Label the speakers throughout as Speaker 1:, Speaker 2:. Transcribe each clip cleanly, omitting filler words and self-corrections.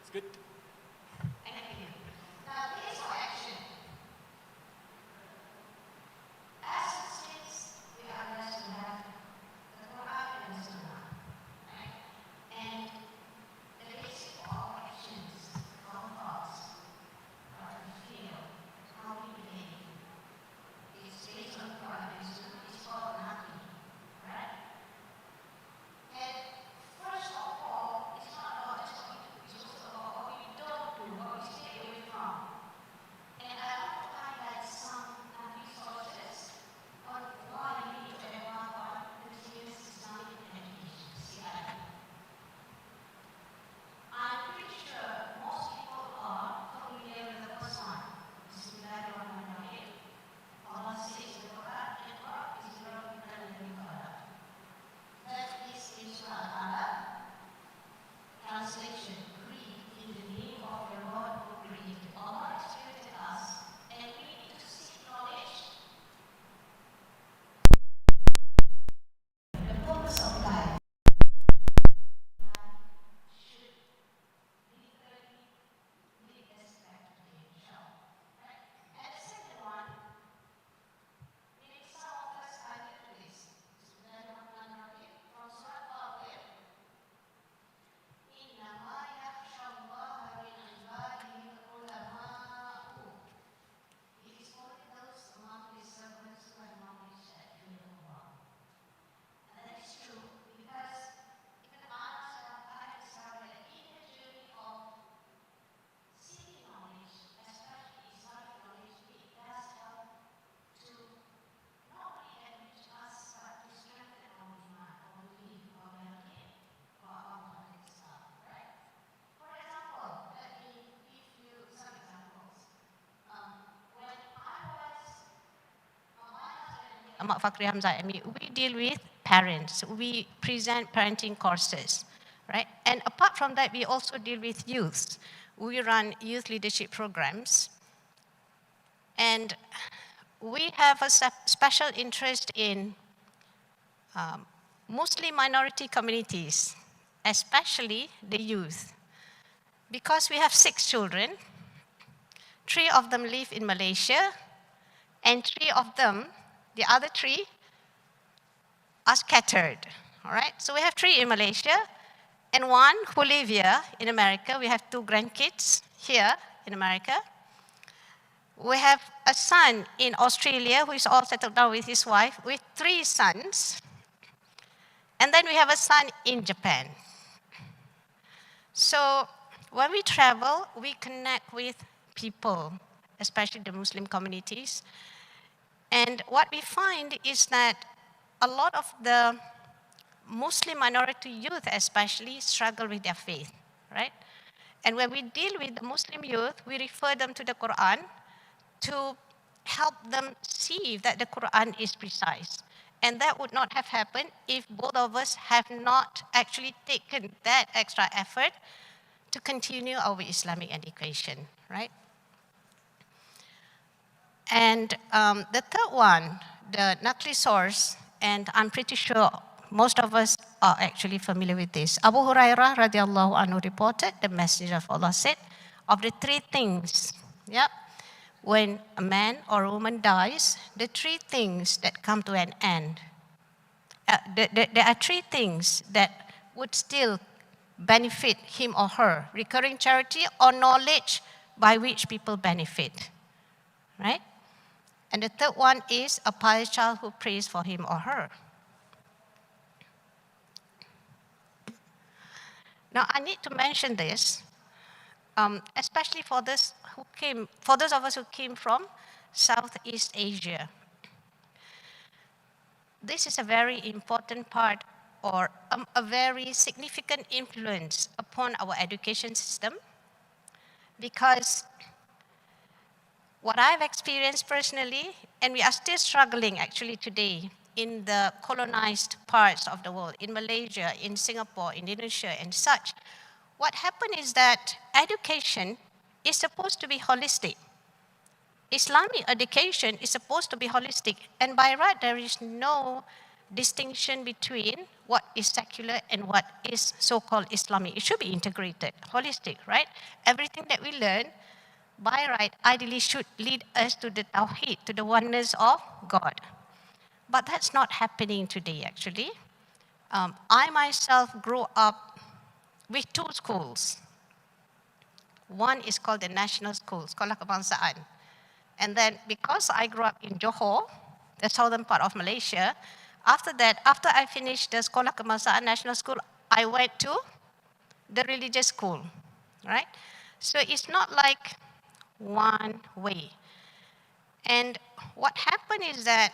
Speaker 1: It's good.
Speaker 2: Thank you. Now, here's our action. As Muslims, we are blessed to have the Quran and the Sunnah, right? And the basic of our actions, our thoughts, how we feel, how we behave, is based on the Quran and Sunnah. It's called Naqli, right? And first of all, it's not about just what we do, it's also about what we don't do, what we stay away from. And I want to highlight some resources on why we need to embark on continuous Islamic education, CIE. I'm pretty sure most people are familiar with the first one. Bismillahirrahmanirrahim. Allah says in the Quran, "Iqra bismi rabbikal ladzi khalaq." That is in Surah Al-Alaq. Translation: read in the name of your Lord who created. Allah has created us, and we need to seek knowledge. The purpose of life should literally lead us back to the inshallah. Right? And the second one, maybe some of us are new to this. Bismillahirrahmanirrahim. From Surah Al-Fatir. إنما يخشى الله من عباده العلماء. It is only those among his servants who have knowledge that fear Allah. And that is true because even I have discovered that in the journey of seeking knowledge, especially Islamic knowledge, it does help to not only enrich us but to strengthen our iman, our belief, our yaqeen, our amal and Islam, right? For example, let me give you some examples. When I was my husband and Ahmad Fakri Hamzah and me, we deal with parents. We present parenting courses, right? And apart from that, we also deal with youth. We run youth leadership programs. And we have a special interest in Muslim minority communities, especially the youth. Because we have 6 children, 3 of them live in Malaysia, and 3 of them, the other 3, are scattered. All right? So we have 3 in Malaysia, and 1 who live here in America. We have 2 grandkids here in America. We have a son in Australia who is all settled down with his wife, with 3 sons. And then we have a son in Japan. So when we travel, we connect with people, especially the Muslim communities. And what we find is that a lot of the Muslim minority youth especially struggle with their faith, right? And when we deal with the Muslim youth, we refer them to the Quran to help them see that the Quran is precise. And that would not have happened if both of us have not actually taken that extra effort to continue our Islamic education, right? And the third one, the Naqli source, and I'm pretty sure most of us are actually familiar with this. Abu Hurairah radiallahu anhu reported, the Messenger of Allah said, of the 3 things, yeah, when a man or a woman dies, the 3 things that come to an end. There are 3 things that would still benefit him or her: recurring charity or knowledge by which people benefit, right? And the third one is a pious child who prays for him or her. Now, I need to mention this, especially for those of us who came from Southeast Asia. This is a very important part, or a very significant influence upon our education system, because what I've experienced personally, and we are still struggling actually today in the colonized parts of the world, in Malaysia, in Singapore, Indonesia, and such, what happened is that education is supposed to be holistic. Islamic education is supposed to be holistic, and by right there is no
Speaker 1: distinction between what is secular and what is so-called Islamic. It should be integrated, holistic, right? Everything that we learn, by right, ideally should lead us to the Tawheed, to the oneness of God. But that's not happening today, actually. I myself grew up with two schools. One is called the National School, Sekolah Kebangsaan. And then because I grew up in Johor, the southern part of Malaysia, after that, after I finished the Sekolah Kebangsaan National School, I went to the religious school, right? So it's not like one way. And what happened is that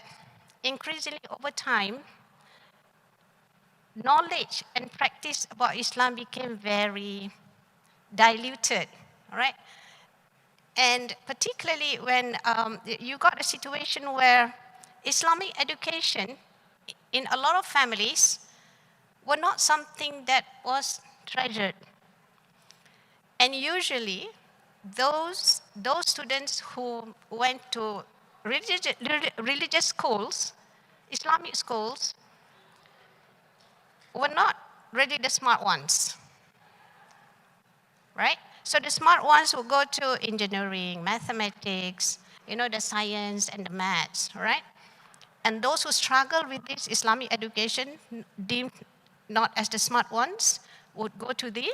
Speaker 1: increasingly over time, knowledge and practice about Islam became very diluted, all right? And particularly when you got a situation where Islamic education in a lot of families were not something that was treasured. And usually, those students who went to religious schools, Islamic schools, were not really the smart ones, right? So the smart ones will go to engineering, mathematics, the science and the maths, right? And those who struggle with this Islamic education, deemed not as the smart ones, would go to the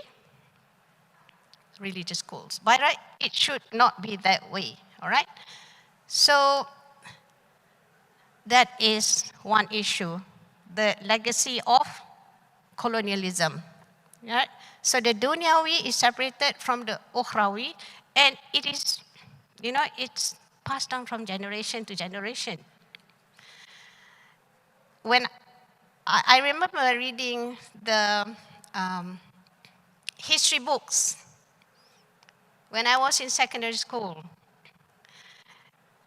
Speaker 1: religious schools. By right, it should not be that way, all right? So that is one issue, the legacy of colonialism, right? So the dunyawi is separated from the ukhrawi, and it is, it's passed down from generation to generation. When I remember reading the history books when I was in secondary school,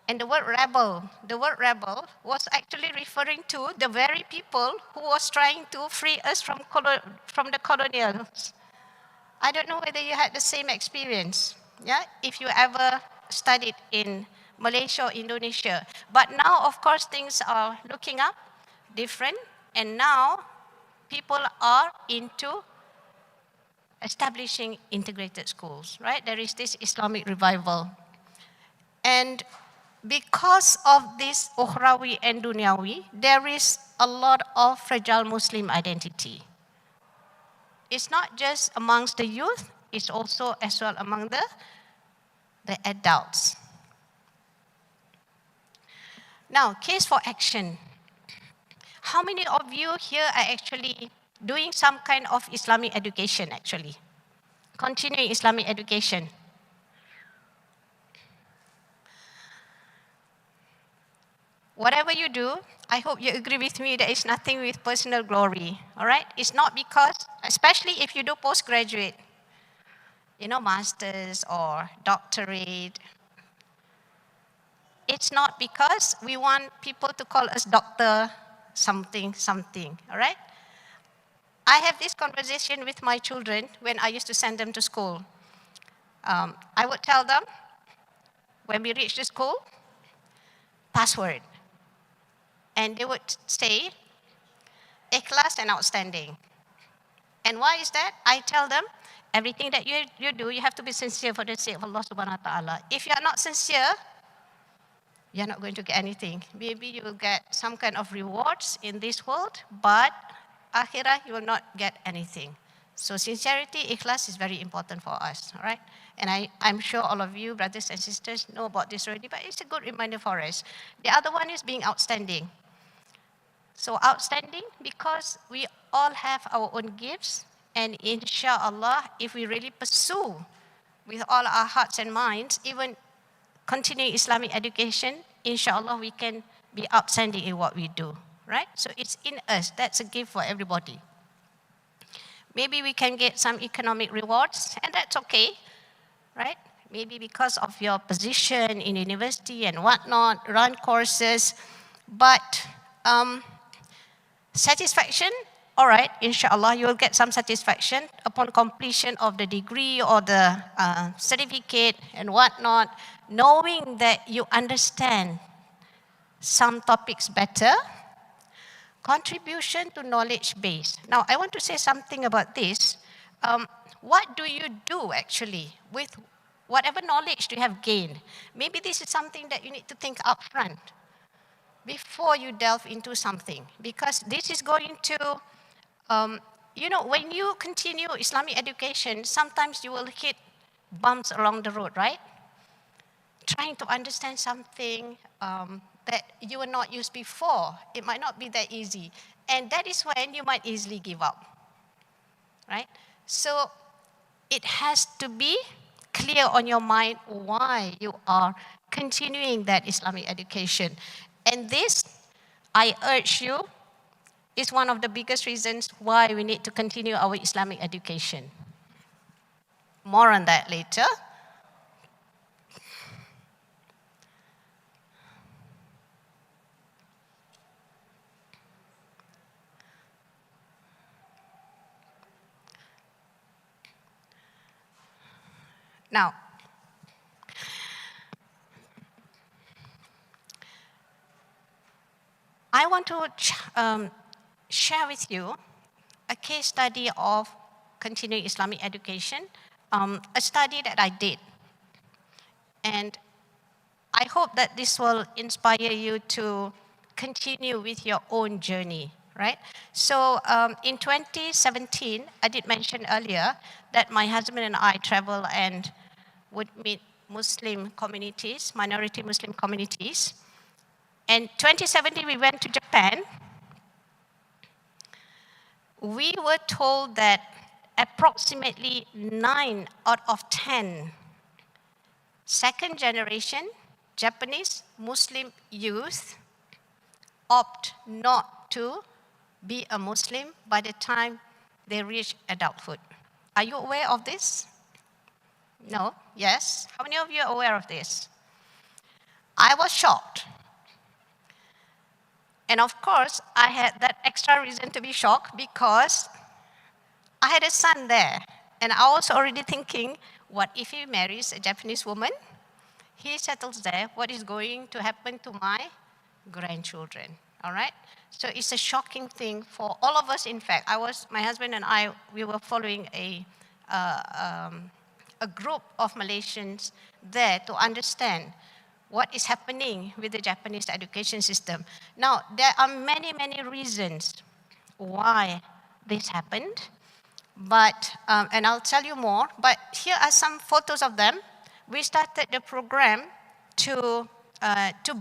Speaker 1: and the word rebel was actually referring to the very people who was trying to free us from the colonials. I don't know whether you had the same experience, yeah? If you ever studied in Malaysia or Indonesia. But now, of course, things are looking up, different, and now people are into establishing integrated schools, right? There is this Islamic revival. And because of this ukhrawi and dunyawi, there is a lot of fragile Muslim identity. It's not just amongst the youth, it's also as well among the adults. Now, case for action. How many of you here are actually doing some kind of Islamic education, actually? Continuing Islamic education. Whatever you do, I hope you agree with me that it's nothing with personal glory, all right? It's not because, especially if you do postgraduate, master's or doctorate, it's not because we want people to call us doctor something, all right? I have this conversation with my children when I used to send them to school. I would tell them, when we reach the school, password. And they would say, ikhlas and outstanding. And why is that? I tell them, everything that you do, you have to be sincere for the sake of Allah subhanahu wa ta'ala. If you are not sincere, you're not going to get anything. Maybe you will get some kind of rewards in this world, but akhirah, you will not get anything. So sincerity, ikhlas is very important for us, all right? And I'm sure all of you, brothers and sisters, know about this already, but it's a good reminder for us. The other one is being outstanding. So outstanding because we all have our own gifts, and inshallah, if we really pursue with all our hearts and minds, even continuing Islamic education, inshallah, we can be outstanding in what we do, right? So it's in us. That's a gift for everybody. Maybe we can get some economic rewards, and that's okay, right? Maybe because of your position in university and whatnot, run courses, but satisfaction, all right, inshallah, you will get some satisfaction upon completion of the degree or the certificate and whatnot, knowing that you understand some topics better. Contribution to knowledge base. Now, I want to say something about this. What do you do actually with whatever knowledge you have gained? Maybe this is something that you need to think up front before you delve into something, because this is going to, when you continue Islamic education, sometimes you will hit bumps along the road, right? Trying to understand something that you were not used before, it might not be that easy. And that is when you might easily give up, right? So it has to be clear on your mind why you are continuing that Islamic education. And this, I urge you, is one of the biggest reasons why we need to continue our Islamic education. More on that later. Now, I want to share with you a case study of continuing Islamic education, a study that I did. And I hope that this will inspire you to continue with your own journey, right? So in 2017, I did mention earlier that my husband and I travel and would meet Muslim communities, minority Muslim communities. And 2017, we went to Japan. We were told that approximately 9 out of 10 second generation Japanese Muslim youth opt not to be a Muslim by the time they reach adulthood. Are you aware of this? No? Yes? How many of you are aware of this? I was shocked. And of course, I had that extra reason to be shocked because I had a son there. And I was already thinking, what if he marries a Japanese woman? He settles there, what is going to happen to my grandchildren, all right? So it's a shocking thing for all of us. In fact, my husband and I, we were following a group of Malaysians there to understand what is happening with the Japanese education system. Now, there are many, many reasons why this happened, but, and I'll tell you more, but here are some photos of them. We started the program to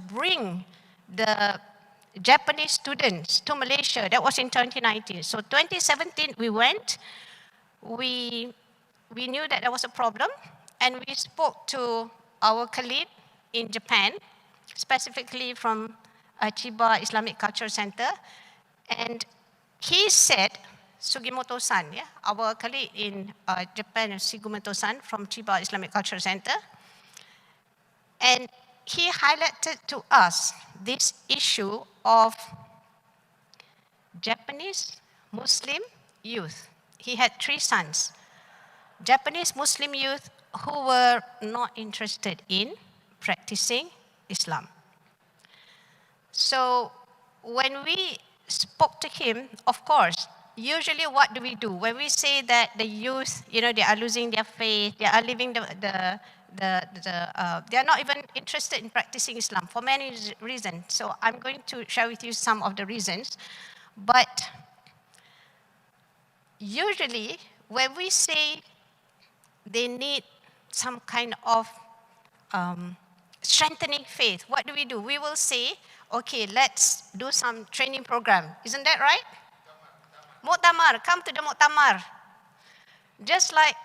Speaker 1: bring the Japanese students to Malaysia. That was in 2019. So 2017, we went. We knew that there was a problem, and we spoke to our colleague in Japan, specifically from Chiba Islamic Culture Center, and he said, Sugimoto-san, yeah, our colleague in Japan, Sugimoto-san from Chiba Islamic Culture Center, and he highlighted to us this issue of Japanese Muslim youth. He had 3 sons. Japanese Muslim youth who were not interested in practicing Islam. So when we spoke to him, of course, usually what do we do? When we say that the youth, they are losing their faith, they are leaving they are not even interested in practicing Islam for many reasons. So I'm going to share with you some of the reasons. But usually, when we say they need some kind of strengthening faith, what do? We will say, okay, let's do some training program. Isn't that right? Muktamar, come to the Muktamar. Just like,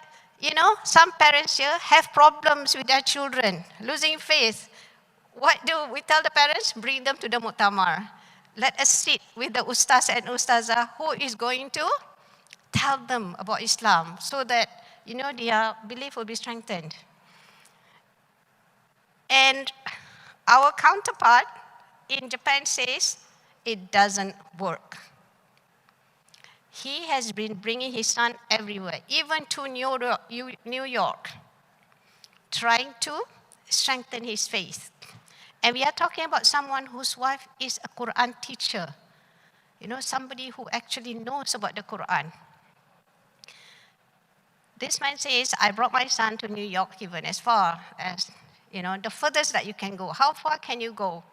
Speaker 1: some parents here have problems with their children, losing faith. What do we tell the parents? Bring them to the Muktamar. Let us sit with the Ustaz and Ustazah who is going to tell them about Islam so that, their belief will be strengthened. And our counterpart in Japan says it doesn't work. He has been bringing his son everywhere, even to New York, trying to strengthen his faith. And we are talking about someone whose wife is a Quran teacher. somebody who actually knows about the Quran. This man says, I brought my son to New York, even as far as, the furthest that you can go. How far can you go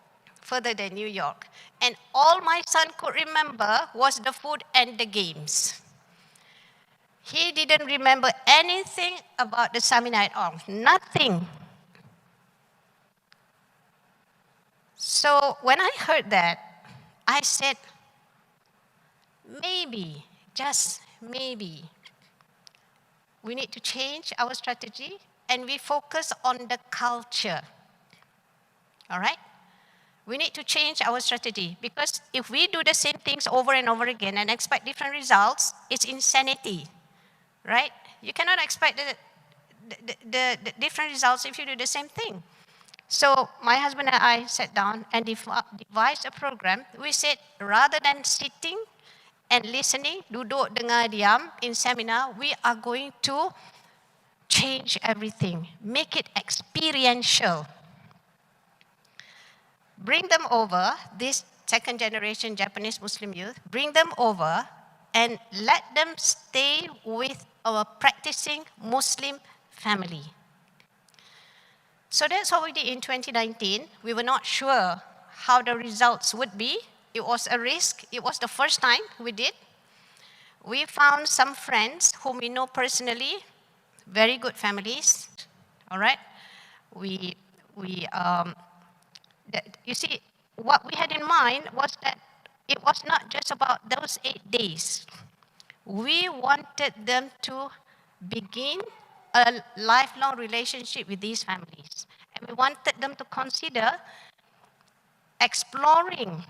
Speaker 1: further than New York? And all my son could remember was the food and the games. He didn't remember anything about the Samian at all, nothing. So when I heard that, I said, maybe, just maybe, we need to change our strategy and we focus on the culture. All right? We need to change our strategy because if we do the same things over and over again and expect different results, it's insanity. Right? You cannot expect the different results if you do the same thing. So my husband and I sat down and devised a program. We said, rather than sitting and listening, duduk dengar diam in seminar, we are going to change everything, make it experiential. Bring them over, this second generation Japanese Muslim youth, bring them over and let them stay with our practicing Muslim family. So that's what we did in 2019. We were not sure how the results would be. It was a risk. It was the first time we did. We found some friends whom we know personally, very good families, all right? You see, what we had in mind was that it was not just about those 8 days. We wanted them to begin a lifelong relationship with these families. And we wanted them to consider exploring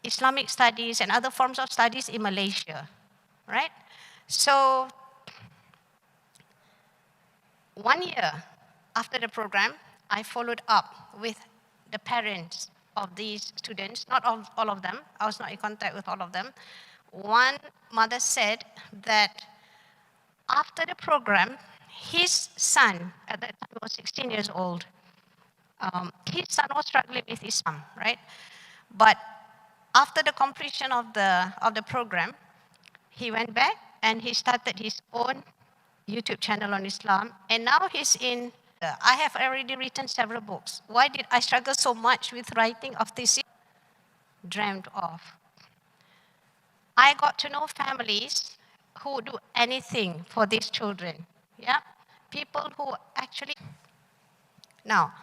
Speaker 1: Islamic studies and other forms of studies in Malaysia, right? So 1 year after the program, I followed up with the parents of these students, not all of them. I was not in contact with all of them. One mother said that after the program, his son, at that time was 16 years old, his son was struggling with Islam, right? But after the completion of the program, he went back and he started his own YouTube channel on Islam, and now he's in. I have already written several books. Why did I struggle so much with writing of this? Dreamt of. I got to know families who would do anything for these children. Yeah, people who actually. Now,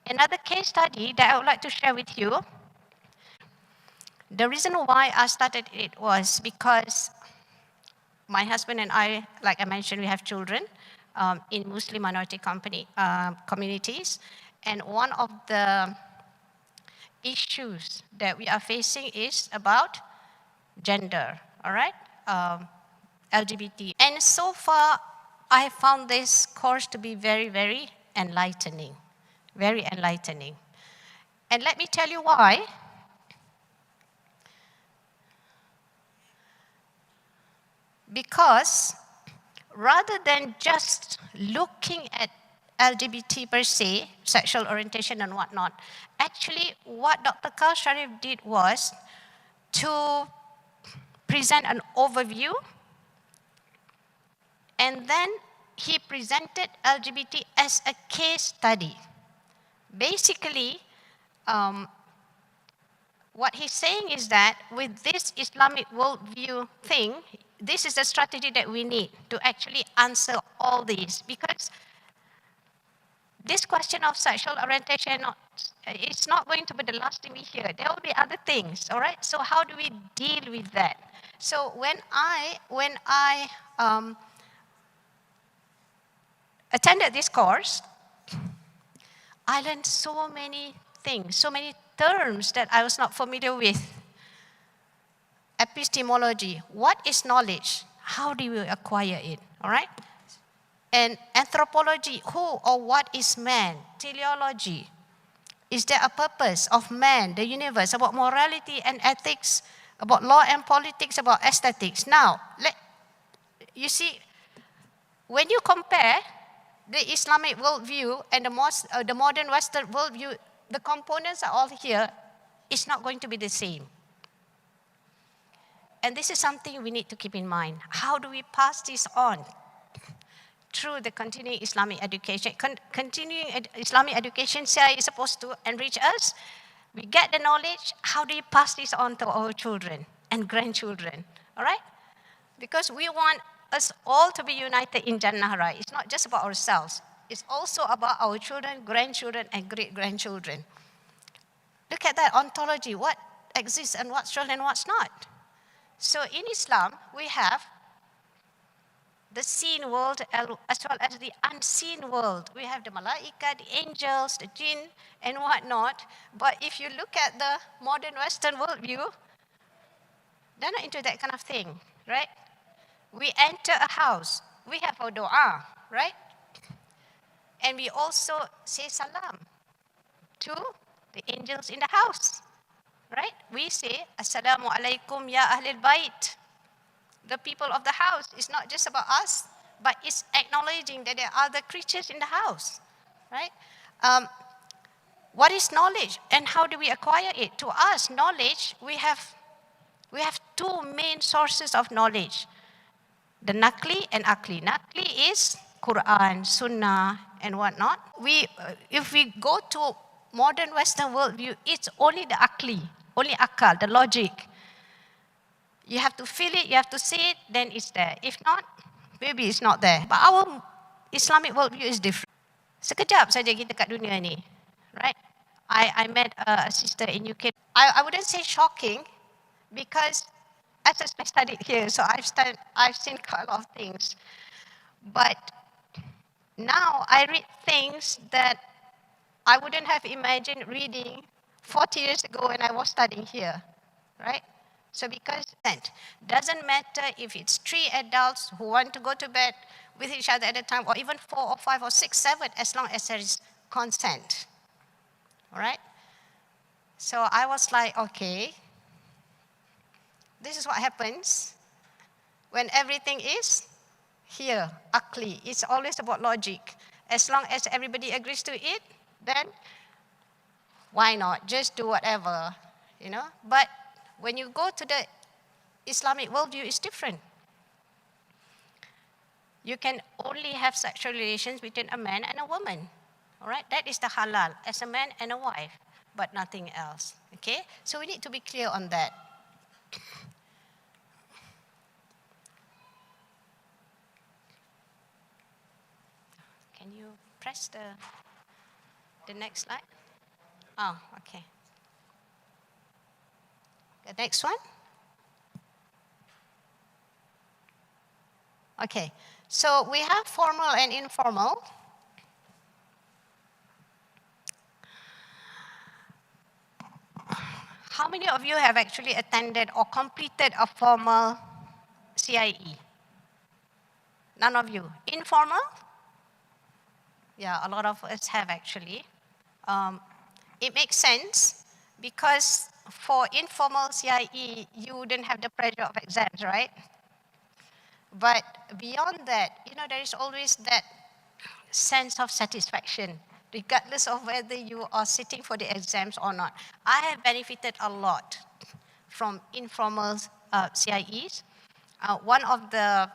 Speaker 1: another case study that I would like to share with you. The reason why I started it was because my husband and I, like I mentioned, we have children in Muslim minority communities. And one of the issues that we are facing is about gender, all right? LGBT. And so far, I have found this course to be very, very enlightening. Very enlightening. And let me tell you why. Because rather than just looking at LGBT per se, sexual orientation and whatnot, actually what Dr. Karl Sharif did was to present an overview, and then he presented LGBT as a case study. Basically, what he's saying is that with this Islamic worldview thing, this is the strategy that we need to actually answer all these, because this question of sexual orientation, it's not going to be the last thing we hear. There will be other things, all right? So how do we deal with that? So when I attended this course, I learned so many things, so many terms that I was not familiar with. Epistemology, what is knowledge? How do we acquire it, all right? And anthropology, who or what is man? Teleology, is there a purpose of man, the universe, about morality and ethics, about law and politics, about aesthetics? Now, you see, when you compare the Islamic worldview and the modern Western worldview, the components are all here. It's not going to be the same. And this is something we need to keep in mind. How do we pass this on? Through the continuing Islamic education. Continuing Islamic education is supposed to enrich us. We get the knowledge. How do you pass this on to our children and grandchildren? All right? Because we want us all to be united in Jannah, right? It's not just about ourselves. It's also about our children, grandchildren, and great-grandchildren. Look at that ontology. What exists and what's real and what's not. So in Islam, we have the seen world as well as the unseen world. We have the malaika, the angels, the jinn, and whatnot. But if you look at the modern Western worldview, they're not into that kind of thing, right? We enter a house, we have our dua, right? And we also say salam to the angels in the house, right? We say, Assalamu alaikum ya ahlil bait. The people of the house. It's not just about us, but it's acknowledging that there are other creatures in the house, right? What is knowledge and how do we acquire it? To us, knowledge, we have two main sources of knowledge, the Naqli and Akli. Naqli is Quran, Sunnah, and whatnot. If we go to modern Western worldview, it's only the Akli, only Akal, the logic. You have to feel it, you have to see it, then it's there. If not, maybe it's not there. But our Islamic worldview is different. Sekejap saja kita kat dunia ni, right? I met a sister in UK. I wouldn't say shocking, because as I studied here, so I've seen quite a lot of things. But now I read things that I wouldn't have imagined reading 40 years ago when I was studying here, right? So because it doesn't matter if it's 3 adults who want to go to bed with each other at a time, or even 4 or 5 or 6, 7, as long as there is consent. All right? So I was like, okay, this is what happens when everything is here, akli. It's always about logic. As long as everybody agrees to it, then why not? Just do whatever, you know? But when you go to the Islamic worldview, it's different. You can only have sexual relations between a man and a woman. All right? That is the halal, as a man and a wife, but nothing else. Okay? So we need to be clear on that. Can you press the next slide? Oh, okay. The next one. Okay, so we have formal and informal. How many of you have actually attended or completed a formal CIE? None of you. Informal? Yeah, a lot of us have actually. It makes sense because for informal CIE, you wouldn't have the pressure of exams, right? But beyond that, you know, there is always that sense of satisfaction, regardless of whether you are sitting for the exams or not. I have benefited a lot from informal CIEs. One of the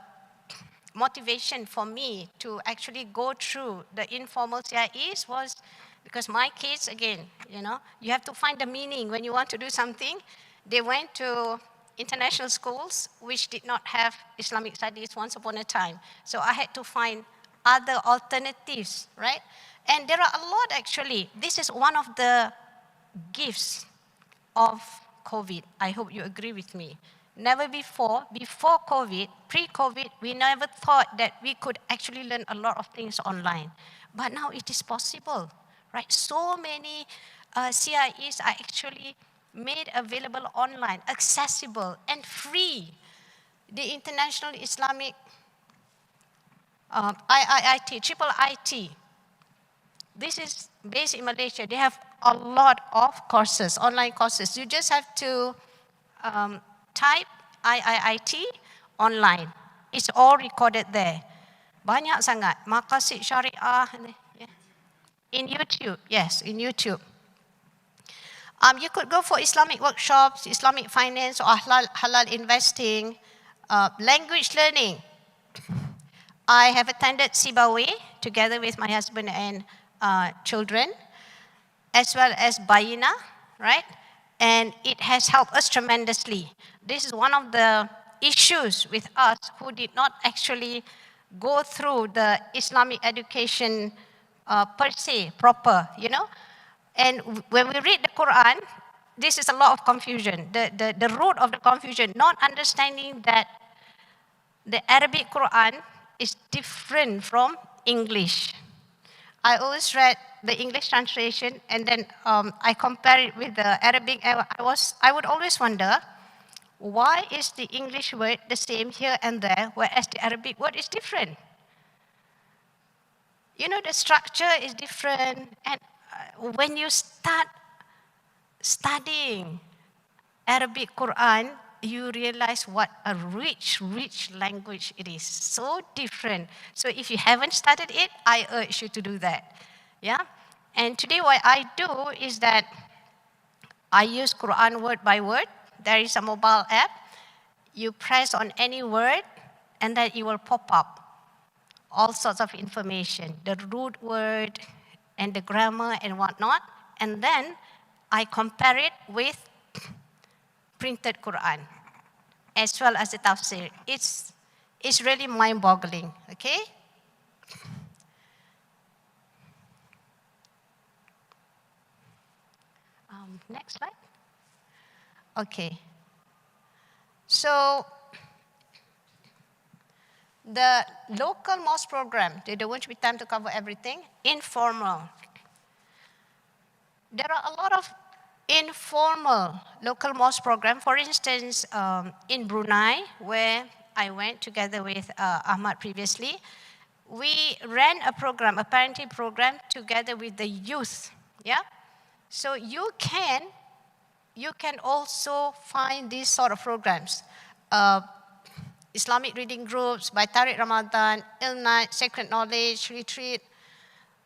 Speaker 1: motivation for me to actually go through the informal CIEs was because my kids, again, you know, you have to find the meaning when you want to do something. They went to international schools which did not have Islamic studies once upon a time. So I had to find other alternatives, right? And there are a lot actually. This is one of the gifts of COVID. I hope you agree with me. Never before COVID, pre-COVID, we never thought that we could actually learn a lot of things online. But now it is possible, right? So many CIEs are actually made available online, accessible and free. The International Islamic IIT, triple IT, this is based in Malaysia. They have a lot of courses, online courses. You just have to type IIT online. It's all recorded there. Banyak sangat. Maqasid Syariah. In YouTube, yes, in YouTube. You could go for Islamic workshops, Islamic finance, or halal investing, language learning. I have attended Sibawi together with my husband and children, as well as Bayina, right? And it has helped us tremendously. This is one of the issues with us who did not actually go through the Islamic education per se, proper, you know? And when we read the Quran, this is a lot of confusion. The root of the confusion, not understanding that the Arabic Quran is different from English. I always read the English translation and then I compare it with the Arabic. I would always wonder, why is the English word the same here and there, whereas the Arabic word is different? You know, the structure is different. And when you start studying Arabic Quran, you realize what a rich, rich language it is. So different. So if you haven't studied it, I urge you to do that. Yeah? And today what I do is that I use Quran word by word. There is a mobile app. You press on any word and then it will pop up all sorts of information, the root word and the grammar and whatnot. And then I compare it with printed Quran, as well as the tafsir. It's really mind-boggling, okay? Next slide. Okay. So the local mosque program, there won't be time to cover everything, informal. There are a lot of informal local mosque program. For instance, in Brunei, where I went together with Ahmad previously, we ran a program, a parenting program, together with the youth. Yeah, so you can also find these sort of programs. Islamic reading groups by Tariq Ramadan, Night, Sacred Knowledge, Retreat.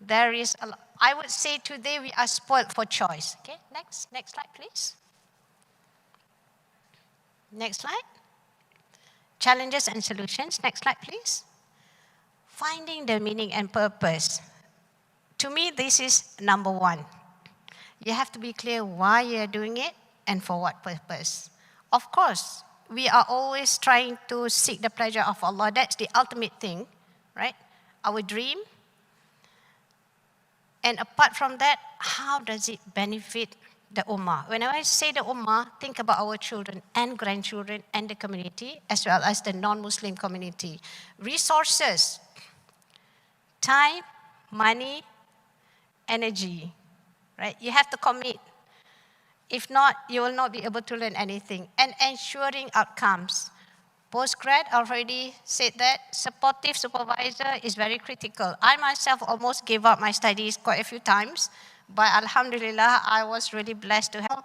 Speaker 1: There is a lot. I would say today we are spoiled for choice. Okay, next slide, please. Next slide. Challenges and solutions. Next slide, please. Finding the meaning and purpose. To me, this is number one. You have to be clear why you're doing it and for what purpose. Of course, we are always trying to seek the pleasure of Allah. That's the ultimate thing, right? Our dream. And apart from that, how does it benefit the Ummah? Whenever I say the Ummah, think about our children and grandchildren and the community, as well as the non-Muslim community. Resources, time, money, energy, right? You have to commit. If not, you will not be able to learn anything. And ensuring outcomes. Postgrad already said that supportive supervisor is very critical. I myself almost gave up my studies quite a few times, but alhamdulillah, I was really blessed to have.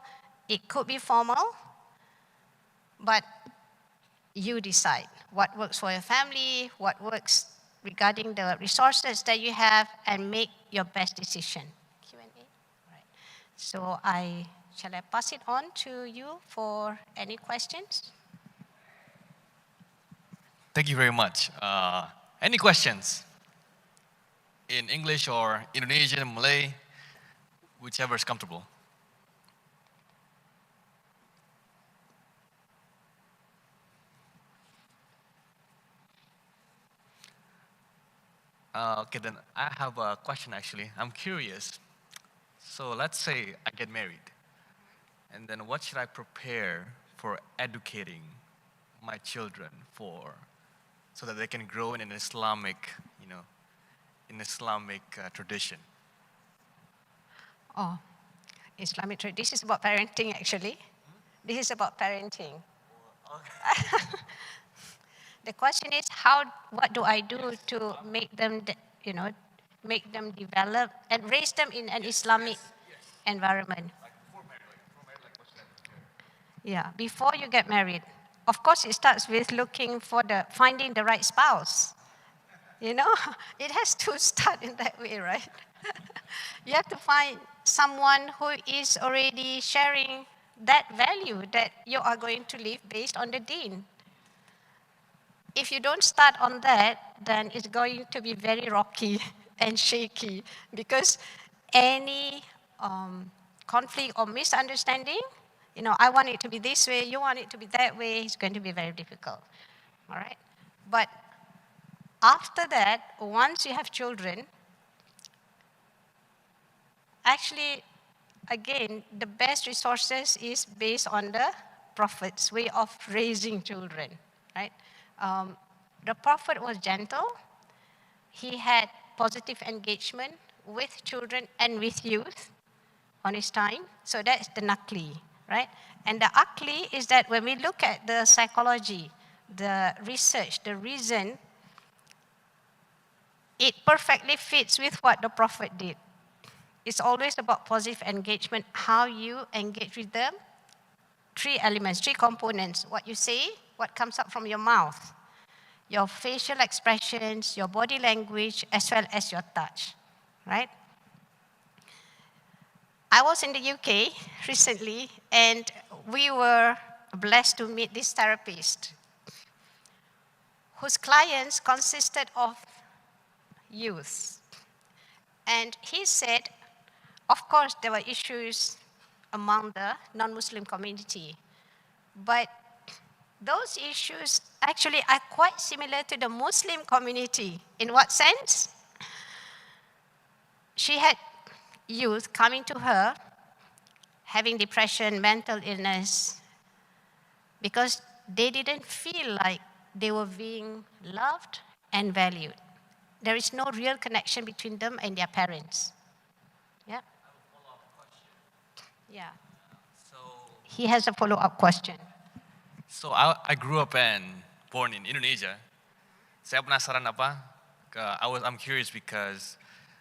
Speaker 1: It could be formal, but you decide what works for your family, what works regarding the resources that you have, and make your best decision. Q&A? Right. So shall I pass it on to you for any questions?
Speaker 3: Thank you very much. Any questions? In English or Indonesian, Malay, whichever is comfortable. Okay, then I have a question actually. I'm curious. So let's say I get married, and then what should I prepare for educating my children for, so that they can grow in an Islamic, tradition?
Speaker 1: Oh, Islamic tradition. This is about parenting, actually. This is about parenting. Okay. The question is, what do I do to make them, make them develop and raise them in an Islamic environment? Yeah, before you get married. Of course, it starts with finding the right spouse. You know, it has to start in that way, right? You have to find someone who is already sharing that value that you are going to live based on the deen. If you don't start on that, then it's going to be very rocky and shaky because any conflict or misunderstanding, I want it to be this way, you want it to be that way, it's going to be very difficult. All right? But after that, once you have children, actually, again, the best resources is based on the Prophet's way of raising children, right? The Prophet was gentle. He had positive engagement with children and with youth on his time. So that's the nakli, right? And the akli is that when we look at the psychology, the research, the reason, it perfectly fits with what the Prophet did. It's always about positive engagement, how you engage with them. 3 elements, 3 components: what you say, what comes out from your mouth, your facial expressions, your body language, as well as your touch, right? I was in the UK recently, and we were blessed to meet this therapist whose clients consisted of youth. And he said, of course, there were issues among the non-Muslim community, but those issues actually are quite similar to the Muslim community. In what sense? She had youth coming to her having depression, mental illness, because they didn't feel like they were being loved and valued. There is no real connection between them and their parents. Yeah? Yeah.
Speaker 3: So,
Speaker 1: He has a follow-up question.
Speaker 3: so I grew up and born in Indonesia. Saya penasaran apa? I'm curious because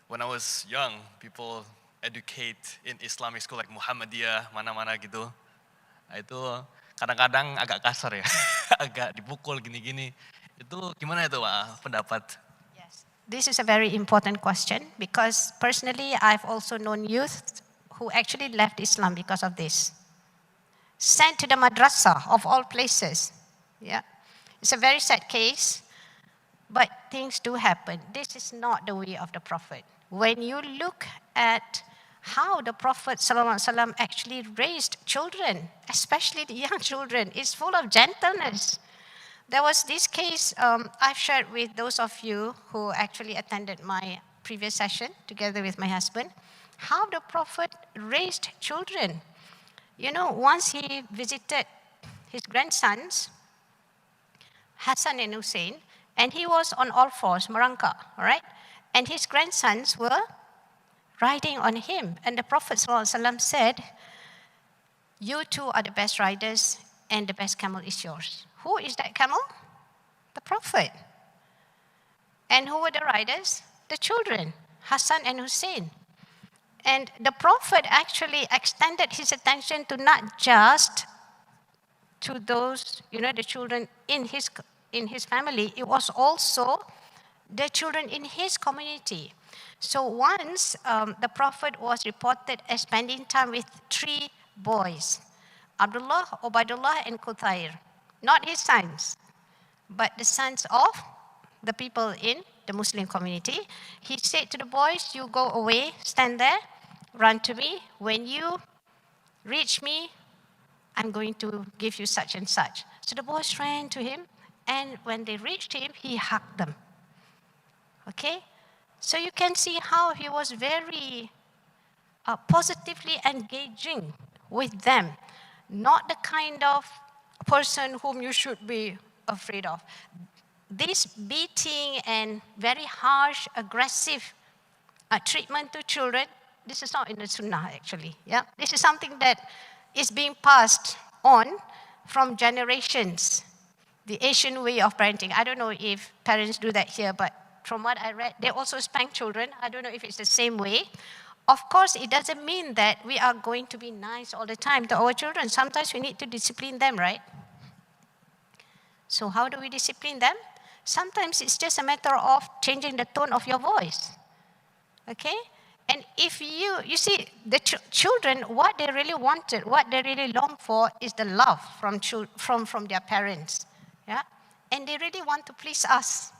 Speaker 3: when I was young, people educate in Islamic school like Muhammadiyah, mana-mana gitu. Itu kadang-kadang agak kasar ya, agak dipukul gini-gini. Itu gimana itu Pak, pendapat?
Speaker 1: Yes. This is a very important question because personally I've also known youth who actually left Islam because of this. Sent to the madrasah of all places. Yeah. It's a very sad case, but things do happen. This is not the way of the Prophet. When you look at how the Prophet ﷺ actually raised children, especially the young children, it's full of gentleness. There was this case I've shared with those of you who actually attended my previous session together with my husband, how the Prophet raised children. Once he visited his grandsons, Hassan and Hussein, and he was on all fours, merangkak, all right? And his grandsons were riding on him. And the Prophet ﷺ said, you two are the best riders and the best camel is yours. Who is that camel? The Prophet. And who were the riders? The children, Hassan and Hussein. And the Prophet actually extended his attention to not just to those, the children in his family. It was also the children in his community. So once the Prophet was reported as spending time with 3 boys, Abdullah, Ubaidullah, and Qutair. Not his sons, but the sons of the people in the Muslim community. He said to the boys, you go away, stand there, run to me. When you reach me, I'm going to give you such and such. So the boys ran to him, and when they reached him, he hugged them. Okay? So you can see how he was very positively engaging with them. Not the kind of person whom you should be afraid of. This beating and very harsh, aggressive treatment to children, this is not in the Sunnah actually. Yeah, this is something that is being passed on from generations. The Asian way of parenting. I don't know if parents do that here, but from what I read, they also spank children. I don't know if it's the same way. Of course, it doesn't mean that we are going to be nice all the time to our children. Sometimes we need to discipline them, right? So how do we discipline them? Sometimes it's just a matter of changing the tone of your voice. Okay? And if you see, the children, what they really wanted, what they really long for is the love from their parents. Yeah? And they really want to please us.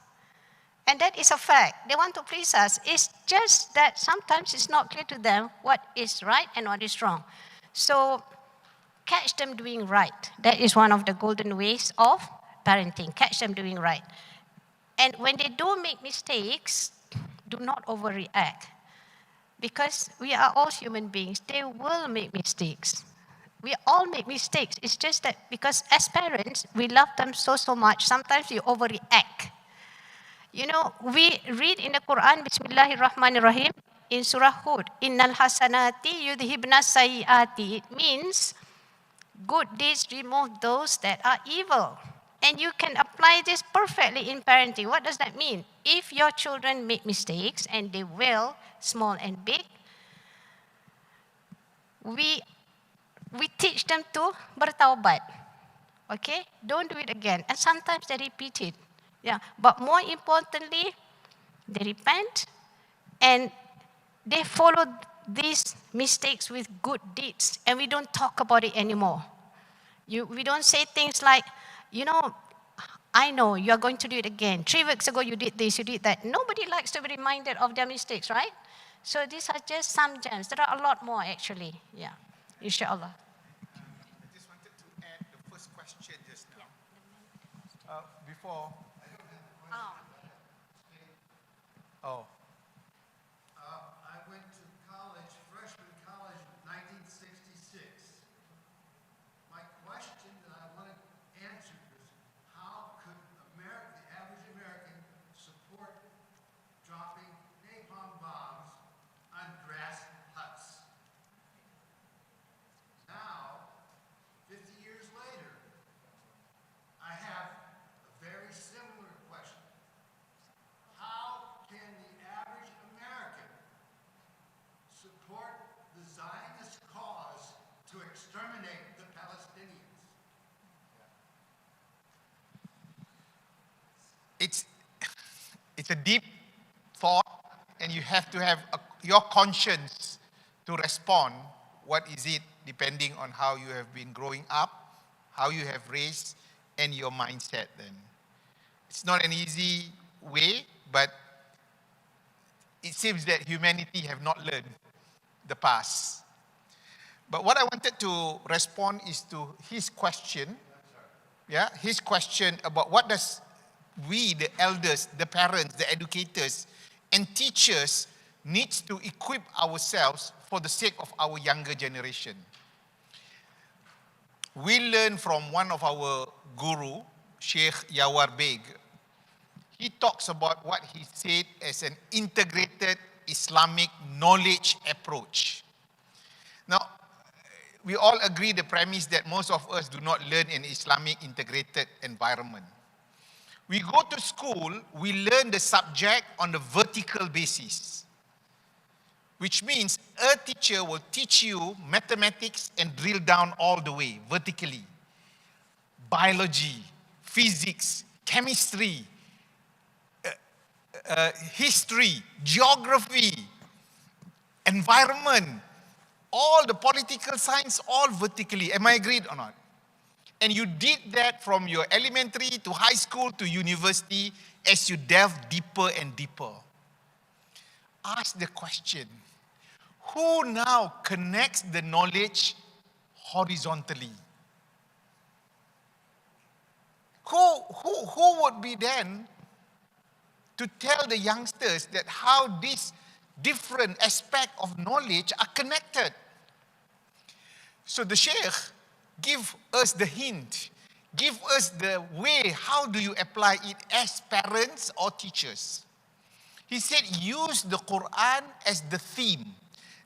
Speaker 1: And that is a fact. They want to please us. It's just that sometimes it's not clear to them what is right and what is wrong. So catch them doing right. That is one of the golden ways of parenting. Catch them doing right. And when they do make mistakes, do not overreact. Because we are all human beings. They will make mistakes. We all make mistakes. It's just that because as parents, we love them so much, sometimes we overreact. You know, we read in the Quran, Bismillahirrahmanirrahim, in Surah Hud, Innal hasanati yudhibna sayyati. It means good deeds remove those that are evil. And you can apply this perfectly in parenting. What does that mean? If your children make mistakes, and they will, small and big, we teach them to bertaubat. Okay? Don't do it again. And sometimes they repeat it. Yeah. But more importantly, they repent and they follow these mistakes with good deeds. And we don't talk about it anymore. We don't say things like, you know, I know you're going to do it again. 3 weeks ago you did this, you did that. Nobody likes to be reminded of their mistakes, right? So these are just some gems. There are a lot more actually. Yeah, inshallah.
Speaker 4: I just wanted to add the first question just now. Before. Oh.
Speaker 5: I went to college, freshman college, in 1966. My question that I wanted answered was, how could the average American support dropping napalm bombs on grass huts? Now, 50 years later, I have a very similar question. How can the average American support the Zionist cause to exterminate the Palestinians?
Speaker 4: It's a deep thought, and you have to have your conscience to respond. What is it, depending on how you have been growing up, how you have raised, and your mindset then. It's not an easy way, but it seems that humanity have not learned the past. But what I wanted to respond is to his question. Yeah, his question about what does we, the elders, the parents, the educators, and teachers needs to equip ourselves for the sake of our younger generation. We learn from one of our guru, Sheikh Yawar Beg. He talks about what he said as an integrated Islamic knowledge approach. Now, we all agree the premise that most of us do not learn in Islamic integrated environment. We go to school, we learn the subject on the vertical basis, which means a teacher will teach you mathematics and drill down all the way, vertically. Biology, physics, chemistry, history, geography, environment, all the political science, all vertically. Am I agreed or not? And you did that from your elementary to high school to university as you delve deeper and deeper. Ask the question, who now connects the knowledge horizontally? Who would be then to tell the youngsters that how these different aspects of knowledge are connected? So the Sheikh give us the hint, give us the way, how do you apply it as parents or teachers? He said, use the Quran as the theme.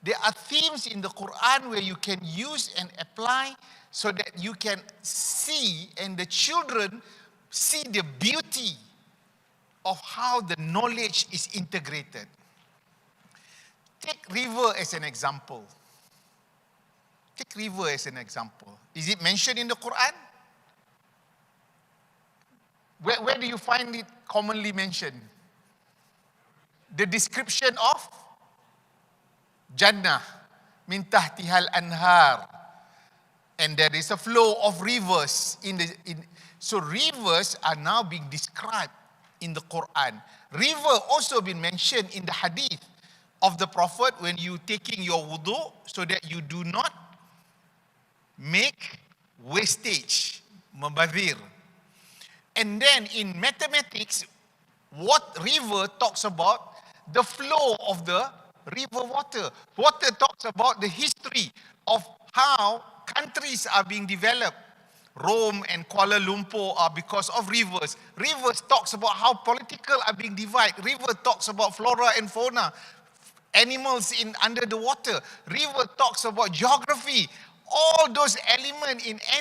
Speaker 4: There are themes in the Quran where you can use and apply so that you can see and the children see the beauty of how the knowledge is integrated. Take river as an example. Take river as an example. Is it mentioned in the Quran? Where do you find it commonly mentioned? The description of Jannah, min tahtihal anhar. And there is a flow of rivers so rivers are now being described in the Quran. River also been mentioned in the hadith of the Prophet when you taking your wudu, so that you do not make wastage, mubazir. And then in mathematics, what river talks about the flow of the river water. Water talks about the history of how countries are being developed. Rome and Kuala Lumpur are because of rivers. Rivers talks about how political are being divided. River talks about flora and fauna, animals in under the water. River talks about geography. All those elements in